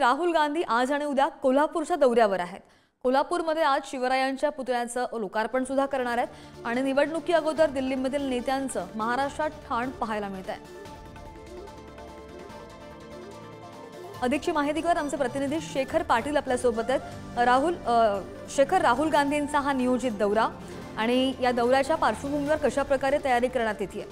राहुल गांधी आज आणि उद्या कोल्हापूरच्या दौऱ्यावर आहेत। कोल्हापूरमध्ये आज शिवरायांच्या पुतळ्याचं लोकार्पण सुद्धा करणार आहेत आणि निवडणुकी अगोदर दिल्लीमधील नेत्यांचं महाराष्ट्रात ठाण पाहायला मिळतंय। अधिकची माहिती कर आमचे प्रतिनिधी शेखर पाटील आपल्या सोबत आहेत। राहुल गांधींचा हा नियोजित दौरा आणि या दौऱ्याच्या पार्श्वभूमीवर कशा प्रकारे तयारी करण्यात येते?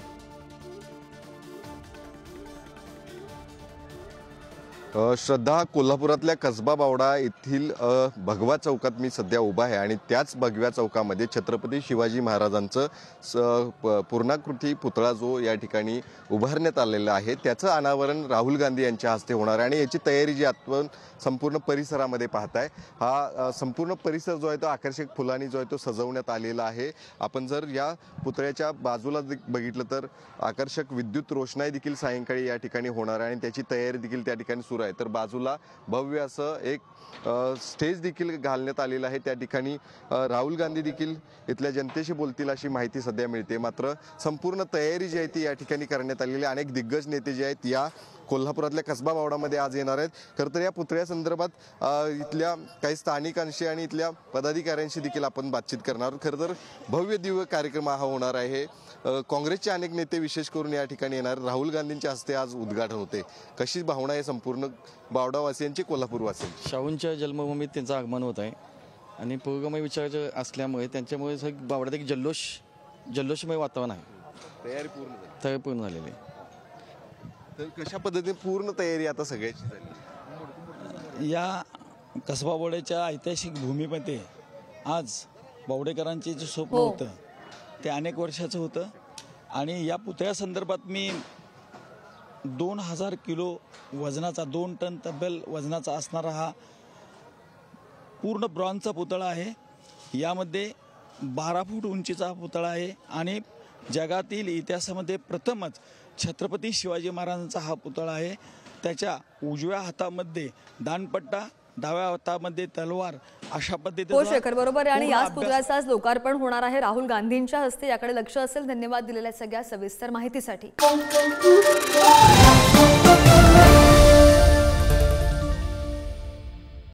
श्रद्धा, कोल्हापुरातल्या कसबा बावडा येथील भगवा चौकात मी सध्या उभा आहे आणि त्याच भगव्या चौकामध्ये छत्रपती शिवाजी महाराजांचं पूर्णाकृती पुतळा जो या ठिकाणी उभारण्यात आलेला आहे त्याचं अनावरण राहुल गांधी यांच्या हस्ते होणार आहे। आणि याची तयारी जी आपण संपूर्ण परिसरामध्ये पाहताय, हा संपूर्ण परिसर जो आहे तो आकर्षक फुलांनी जो आहे तो सजवण्यात आलेला आहे। आपण जर या पुतळ्याच्या बाजूला बघितलं तर आकर्षक विद्युत रोषणाई देखील सायंकाळी या ठिकाणी होणार आहे आणि त्याची तयारी देखील त्या ठिकाणी सुरू आहे। तर बाजूला भव्य असं एक स्टेज देखील घालण्यात आलेलं आहे। त्या ठिकाणी राहुल गांधी देखील इथल्या जनतेशी बोलतील अशी माहिती सध्या मिळते। मात्र संपूर्ण तयारी जी आहे ती या ठिकाणी करण्यात आलेली आहे। अनेक दिग्गज नेते जे आहेत या कोल्हापुरातल्या कसबा बावडामध्ये आज येणार आहेत। खरं तर या पुतळ्या संदर्भात इथल्या काही स्थानिकांशी आणि इथल्या पदाधिकाऱ्यांशी देखील आपण बातचीत करणार। खरं तर भव्य दिव्य कार्यक्रम हा होणार आहे। काँग्रेसचे अनेक नेते विशेष करून या ठिकाणी येणार। राहुल गांधींच्या हस्ते आज उद्घाटन होते। कशी भावना आहे संपूर्ण बावडावासियांची, कोल्हापूरवासियांची? शाहूंच्या जन्मभूमीत त्यांचं आगमन होत आहे आणि पूर्वगामी विचाराचे असल्यामुळे त्यांच्यामुळे बावड्यात एक जल्लोषमय वातावरण आहे। तयारी पूर्ण झालेली आहे। तर कशा पद्धतीने पूर्ण तयारी आता सगळ्याची झाली? या कसबा बावड्याच्या ऐतिहासिक भूमीमध्ये आज बावडेकरांचे जे स्वप्न होतं ते अनेक वर्षाचं होतं आणि या पुतळ्या संदर्भात मी 2000 किलो वजनाचा 2 टन तब्बल वजनाचा असणारा हा पूर्ण ब्रॉन्झचा पुतळा आहे। यामध्ये 12 फूट उंचीचा हा पुतळा आहे आणि जगातील इतिहासामध्ये प्रथमच छत्रपती शिवाजी महाराजांचा हा पुतळा आहे। त्याच्या उजव्या हातामध्ये दांडपट्टा, डाव्या हातामध्ये तलवार, अशा पद्धतीने। हो शेखर, बरोबर आहे। आणि याच पुतळ्याचं आज लोकार्पण होणार आहे राहुल गांधींच्या हस्ते। याकडे लक्ष असेल। धन्यवाद दिलेल्या सगळ्या सविस्तर माहितीसाठी।